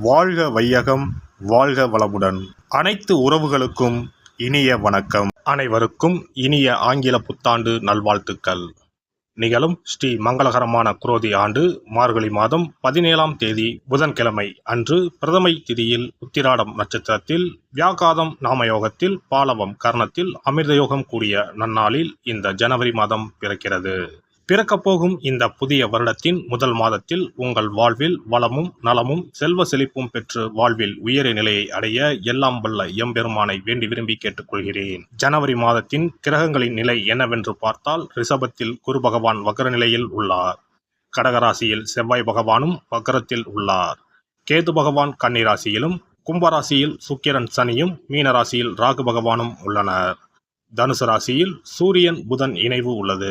வாழ்க வையகம், வாழ்க வளமுடன். அனைத்து உறவுகளுக்கும் இனிய வணக்கம். அனைவருக்கும் இனிய ஆங்கில புத்தாண்டு நல்வாழ்த்துக்கள். நிகழும் ஸ்ரீ மங்களகரமான குரோதி ஆண்டு மார்கழி மாதம் 17ஆம் தேதி புதன்கிழமை அன்று பிரதமை திதியில் உத்திராடம் நட்சத்திரத்தில் வியாகாதம் நாமயோகத்தில் பாலவம் கர்ணத்தில் அமிர்தயோகம் கூடிய நன்னாளில் இந்த ஜனவரி மாதம் பிறக்கிறது. பிறக்கப்போகும் இந்த புதிய வருடத்தின் முதல் மாதத்தில் உங்கள் வாழ்வில் வளமும் நலமும் செல்வ செழிப்பும் பெற்று வாழ்வில் உயரிய நிலையை அடைய எல்லாம் வல்ல எம்பெருமானை வேண்டி விரும்பி கேட்டுக்கொள்கிறேன். ஜனவரி மாதத்தின் கிரகங்களின் நிலை என்னவென்று பார்த்தால், ரிஷபத்தில் குரு பகவான் வக்ர நிலையில் உள்ளார். கடகராசியில் செவ்வாய் பகவானும் வக்ரத்தில் உள்ளார். கேது பகவான் கன்னிராசியிலும், கும்பராசியில் சுக்கிரன் சனியும், மீனராசியில் ராகு பகவானும் உள்ளனர். தனுசு ராசியில் சூரியன் புதன் இணைவு உள்ளது.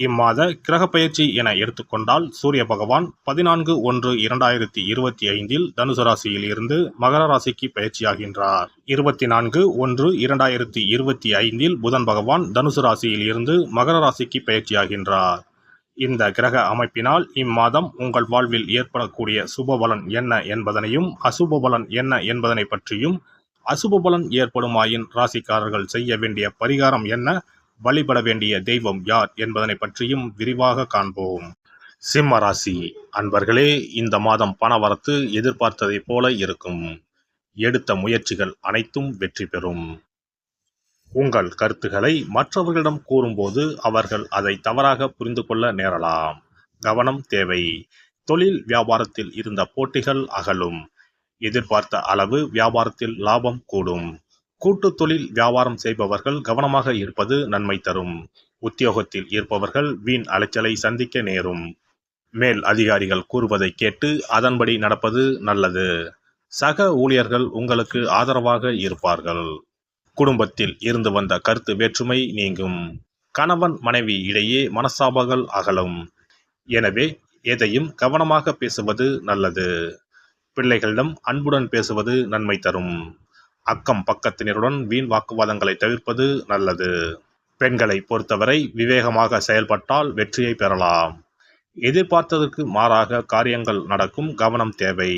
இம்மாத கிரக பயிற்சி என எடுத்துக்கொண்டால், சூரிய பகவான் 14/1/2025 தனுசு ராசியில் இருந்து மகர ராசிக்கு பயிற்சியாகின்றார். 24/1/2025 புதன் பகவான் தனுசு ராசியில் இருந்து மகர ராசிக்கு பயிற்சியாகின்றார். இந்த கிரக அமைப்பினால் இம்மாதம் உங்கள் வாழ்வில் ஏற்படக்கூடிய சுபபலன் என்ன என்பதனையும், அசுப பலன் என்ன என்பதனை பற்றியும், அசுப பலன் ஏற்படுமாயின் ராசிக்காரர்கள் செய்ய வேண்டிய பரிகாரம் என்ன, வழிபட வேண்டிய தெய்வம் யார் என்பதனை பற்றியும் விரிவாக காண்போம். சிம்ம ராசி அன்பர்களே, இந்த மாதம் பணவரத்து எதிர்பார்த்ததை போல இருக்கும். எடுத்த முயற்சிகள் அனைத்தும் வெற்றி பெறும். உங்கள் கருத்துக்களை மற்றவர்களிடம் கூறும்போது அவர்கள் அதை தவறாக புரிந்து கொள்ள நேரலாம். கவனம் தேவை. தொழில் வியாபாரத்தில் இருந்த போட்டிகள் அகலும். எதிர்பார்த்த அளவு வியாபாரத்தில் லாபம் கூடும். கூட்டு தொழில் வியாபாரம் செய்பவர்கள் கவனமாக இருப்பது நன்மை தரும். உத்தியோகத்தில் இருப்பவர்கள் வீண் அலைச்சலை சந்திக்க நேரும். மேல் அதிகாரிகள் கூறுவதை கேட்டு அதன்படி நடப்பது நல்லது. சக ஊழியர்கள் உங்களுக்கு ஆதரவாக இருப்பார்கள். குடும்பத்தில் இருந்து வந்த கருத்து வேற்றுமை நீங்கும். கணவன் மனைவி இடையே மனஸ்தாபங்கள் அகலும். எனவே எதையும் கவனமாக பேசுவது நல்லது. பிள்ளைகளிடம் அன்புடன் பேசுவது நன்மை தரும். அக்கம் பக்கத்தினருடன் வீண் வாக்குவாதங்களை தவிர்ப்பது நல்லது. பெண்களை பொறுத்தவரை விவேகமாக செயல்பட்டால் வெற்றியை பெறலாம். எதிர்பார்த்ததற்கு மாறாக காரியங்கள் நடக்கும். கவனம் தேவை.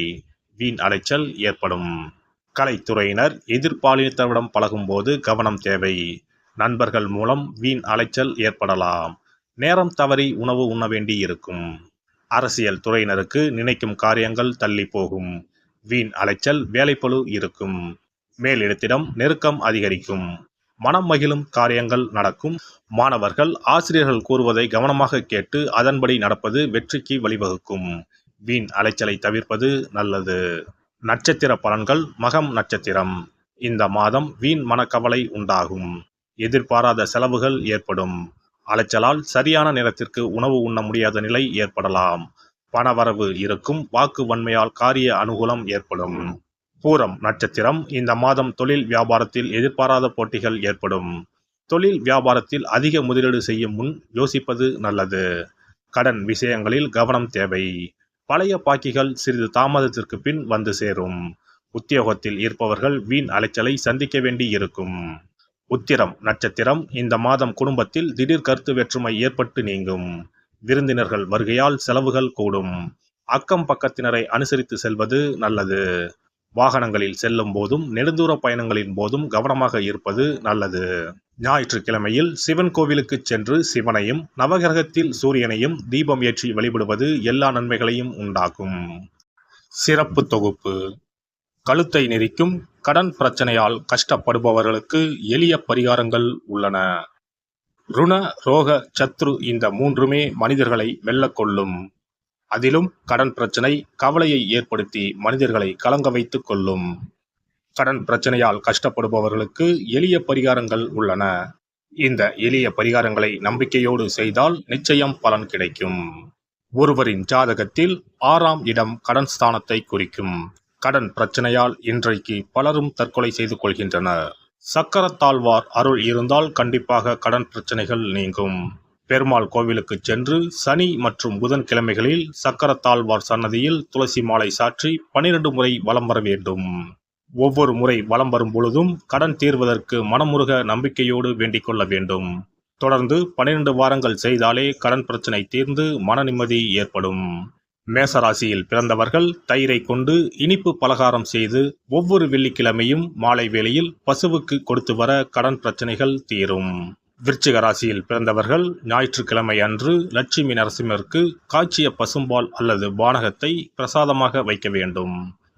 வீண் அலைச்சல் ஏற்படும். கலைத்துறையினர் எதிர்பாலினத்தவரிடம் பழகும்போது கவனம் தேவை. நண்பர்கள் மூலம் வீண் அலைச்சல் ஏற்படலாம். நேரம் தவறி உணவு உண்ண வேண்டி இருக்கும். அரசியல் துறையினருக்கு நினைக்கும் காரியங்கள் தள்ளி போகும். வீண் அலைச்சல் வேலைப்பளு இருக்கும். மேலிடத்திடம் நெருக்கம் அதிகரிக்கும். மனம் மகிழும் காரியங்கள் நடக்கும். மாணவர்கள் ஆசிரியர்கள் கூறுவதை கவனமாக கேட்டு அதன்படி நடப்பது வெற்றிக்கு வழிவகுக்கும். வீண் அலைச்சலை தவிர்ப்பது நல்லது. நட்சத்திர பலன்கள். மகம் நட்சத்திரம். இந்த மாதம் வீண் மனக்கவலை உண்டாகும். எதிர்பாராத செலவுகள் ஏற்படும். அலைச்சலால் சரியான நேரத்திற்கு உணவு உண்ண முடியாத நிலை ஏற்படலாம். பணவரவு இருக்கும். வாக்கு வன்மையால் காரிய அனுகூலம் ஏற்படும். பூரம் நட்சத்திரம். இந்த மாதம் தொழில் வியாபாரத்தில் எதிர்பாராத போட்டிகள் ஏற்படும். தொழில் வியாபாரத்தில் அதிக முதலீடு செய்யும் முன் யோசிப்பது நல்லது. கடன் விஷயங்களில் கவனம் தேவை. பழைய பாக்கிகள் சிறிது தாமதத்திற்கு பின் வந்து சேரும். உத்தியோகத்தில் இருப்பவர்கள் வீண் அலைச்சலை சந்திக்க வேண்டி இருக்கும். உத்திரம் நட்சத்திரம். இந்த மாதம் குடும்பத்தில் திடீர் கருத்து வேற்றுமை ஏற்பட்டு நீங்கும். விருந்தினர்கள் வருகையால் செலவுகள் கூடும். அக்கம் பக்கத்தினரை அனுசரித்து செல்வது நல்லது. வாகனங்களில் செல்லும் போதும் நெடுந்தூர பயணங்களின் போதும் கவனமாக இருப்பது நல்லது. ஞாயிற்றுக்கிழமையில் சிவன் கோவிலுக்கு சென்று சிவனையும் நவகிரகத்தில் சூரியனையும் தீபம் ஏற்றி வழிபடுவது எல்லா நன்மைகளையும் உண்டாக்கும். சிறப்பு தொகுப்பு. கழுத்தை நெரிக்கும் கடன் பிரச்சனையால் கஷ்டப்படுபவர்களுக்கு எளிய பரிகாரங்கள் உள்ளன. ருண ரோக சத்ரு இந்த மூன்றுமே மனிதர்களை வெல்லக்கொள்ளும். அதிலும் கடன் பிரச்சனை கவலையை ஏற்படுத்தி மனிதர்களை கலங்க வைத்து கொள்ளும். கடன் பிரச்சனையால் கஷ்டப்படுபவர்களுக்கு எளிய பரிகாரங்கள் உள்ளன. இந்த எளிய பரிகாரங்களை நம்பிக்கையோடு செய்தால் நிச்சயம் பலன் கிடைக்கும். ஒருவரின் ஜாதகத்தில் 6ஆம் இடம் கடன் ஸ்தானத்தை குறிக்கும். கடன் பிரச்சனையால் இன்றைக்கு பலரும் தற்கொலை செய்து கொள்கின்றனர். சக்கரத்தாழ்வார் அருள் இருந்தால் கண்டிப்பாக கடன் பிரச்சனைகள் நீங்கும். பெருமாள் கோவிலுக்கு சென்று சனி மற்றும் புதன் கிழமைகளில் சக்கரத்தாழ்வார் சன்னதியில் துளசி மாலை சாற்றி 12 முறை வலம் வர வேண்டும். ஒவ்வொரு முறை வலம் வரும் பொழுதும் கடன் தீர்வதற்கு மனமுருக நம்பிக்கையோடு வேண்டிக் கொள்ள வேண்டும். தொடர்ந்து 12 வாரங்கள் செய்தாலே கடன் பிரச்சனை தீர்ந்து மன நிம்மதி ஏற்படும். மேசராசியில் பிறந்தவர்கள் தயிரை கொண்டு இனிப்பு பலகாரம் செய்து ஒவ்வொரு வெள்ளிக்கிழமையும் மாலை வேளையில் பசுவுக்கு கொடுத்து வர கடன் பிரச்சனைகள் தீரும். விருச்சிக ராசியில் பிறந்தவர்கள் ஞாயிற்றுக்கிழமை அன்று லட்சுமி நரசிம்மருக்கு காய்ச்சிய பசும்பால் அல்லது பானகத்தை பிரசாதமாக வைக்க வேண்டும்.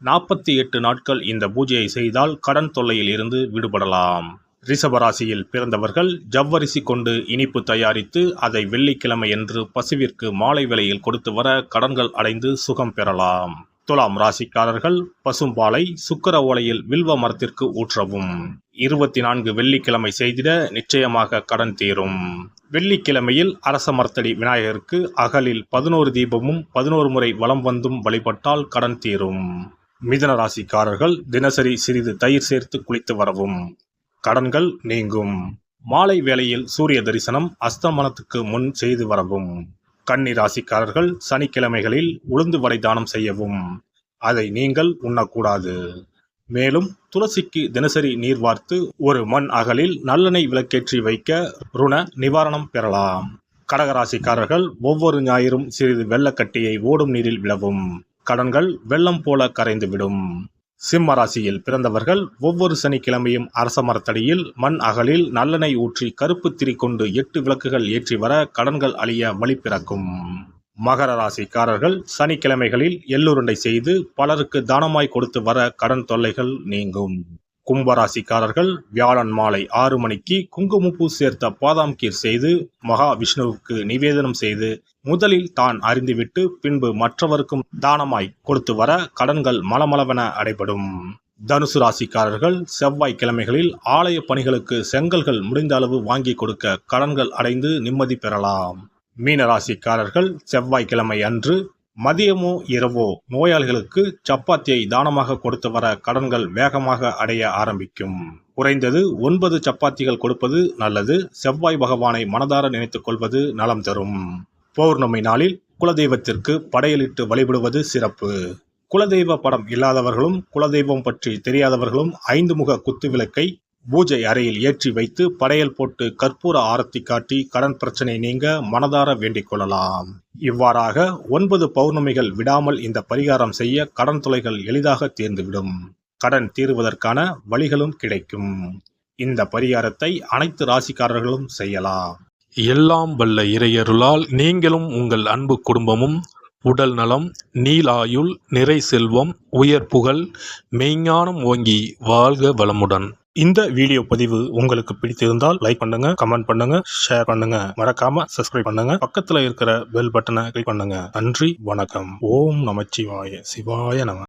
48 நாட்கள் இந்த பூஜையை செய்தால் கடன் தொல்லையில் இருந்து விடுபடலாம். ரிஷபராசியில் பிறந்தவர்கள் ஜவ்வரிசி கொண்டு இனிப்பு தயாரித்து அதை வெள்ளிக்கிழமை என்று பசுவிற்கு மாலை வேளையில் கொடுத்து வர கடன்கள் அடைந்து சுகம் பெறலாம். துலாம் ராசிக்காரர்கள் பசும்பாலை சுக்கிர ஓலையில் வில்வ மரத்திற்கு ஊற்றவும். 24 வெள்ளிக்கிழமை செய்திட நிச்சயமாக கடன் தீரும். வெள்ளிக்கிழமையில் அரச மரத்தடி விநாயகருக்கு அகலில் 11 தீபமும் 11 முறை வலம் வந்தும் வழிபட்டால் கடன் தீரும். மிதுன ராசிக்காரர்கள் தினசரி சிறிது தயிர் சேர்த்து குளித்து வரவும். கடன்கள் நீங்கும். மாலை வேளையில் சூரிய தரிசனம் அஸ்தமனத்துக்கு முன் செய்து வரவும். கன்னி ராசிக்காரர்கள் சனிக்கிழமைகளில் உளுந்து வடை தானம் செய்யவும். அதை நீங்கள் உண்ணக்கூடாது. மேலும் துளசிக்கு தினசரி நீர் வார்த்து ஒரு மண் அகலில் நல்லெண்ணெய் விளக்கேற்றி வைக்க ருண நிவாரணம் பெறலாம். கடகராசிக்காரர்கள் ஒவ்வொரு ஞாயிறும் சிறிது வெள்ளக்கட்டியை ஓடும் நீரில் விழவும். கடன்கள் வெள்ளம் போல கரைந்துவிடும். சிம்ம ராசியில் பிறந்தவர்கள் ஒவ்வொரு சனிக்கிழமையும் அரச மரத்தடியில் மண் அகலில் நல்லெண்ணெய் ஊற்றி கருப்பு திரி கொண்டு 8 விளக்குகள் ஏற்றி வர கடன்கள் அழிய வழி பிறக்கும். மகர ராசிக்காரர்கள் சனிக்கிழமைகளில் எள்ளுருண்டை செய்து பலருக்கு தானமாய் கொடுத்து வர கடன் தொல்லைகள் நீங்கும். கும்பராசிக்காரர்கள் வியாழன் மாலை 6 மணிக்கு குங்குமப்பூ சேர்த்த பாதாம் கீர் செய்து மகா விஷ்ணுவுக்கு நிவேதனம் செய்து முதலில் தான் அறிந்துவிட்டு பின்பு மற்றவருக்கும் தானமாய் கொடுத்து வர கடன்கள் மலமளவென அடைபடும். தனுசு ராசிக்காரர்கள் செவ்வாய்க்கிழமைகளில் ஆலய பணிகளுக்கு செங்கல்கள் முடிந்த அளவு வாங்கி கொடுக்க கடன்கள் அடைந்து நிம்மதி பெறலாம். மீன ராசிக்காரர்கள் செவ்வாய்க்கிழமை அன்று மதியமோ இரவோ நோயாளிகளுக்கு சப்பாத்தியை தானமாக கொடுத்து வர கடன்கள் வேகமாக அடைய ஆரம்பிக்கும். குறைந்தது 9 சப்பாத்திகள் கொடுப்பது நல்லது. செவ்வாய் பகவானை மனதார நினைத்துக் கொள்வது நலம் தரும். பௌர்ணமி நாளில் குலதெய்வத்திற்கு படையலிட்டு வழிபடுவது சிறப்பு. குலதெய்வ படம் இல்லாதவர்களும் குலதெய்வம் பற்றி தெரியாதவர்களும் 5 முக குத்து விளக்கை பூஜை அறையில் ஏற்றி வைத்து படையல் போட்டு கற்பூர ஆரத்தி காட்டி கடன் பிரச்சனை நீங்க மனதார வேண்டிக் கொள்ளலாம். இவ்வாறாக 9 பௌர்ணமிகள் விடாமல் இந்த பரிகாரம் செய்ய கடன் தொல்லைகள் எளிதாக தீர்ந்துவிடும். கடன் தீர்வதற்கான வழிகளும் கிடைக்கும். இந்த பரிகாரத்தை அனைத்து ராசிக்காரர்களும் செய்யலாம். எல்லாம் வல்ல இறையருளால் நீங்களும் உங்கள் அன்பு குடும்பமும் உடல் நலம், நீலாயுள், நிறை செல்வம், உயர் புகழ், மெய்ஞானம் ஓங்கி வாழ்க வளமுடன். இந்த வீடியோ பதிவு உங்களுக்கு பிடித்திருந்தால் லைக் பண்ணுங்க, கமெண்ட் பண்ணுங்க, ஷேர் பண்ணுங்க, மறக்காம சப்ஸ்கிரைப் பண்ணுங்க, பக்கத்துல இருக்கிற பெல் பட்டனை கிளிக் பண்ணுங்க. நன்றி, வணக்கம். ஓம் நமச்சிவாய. சிவாய நம.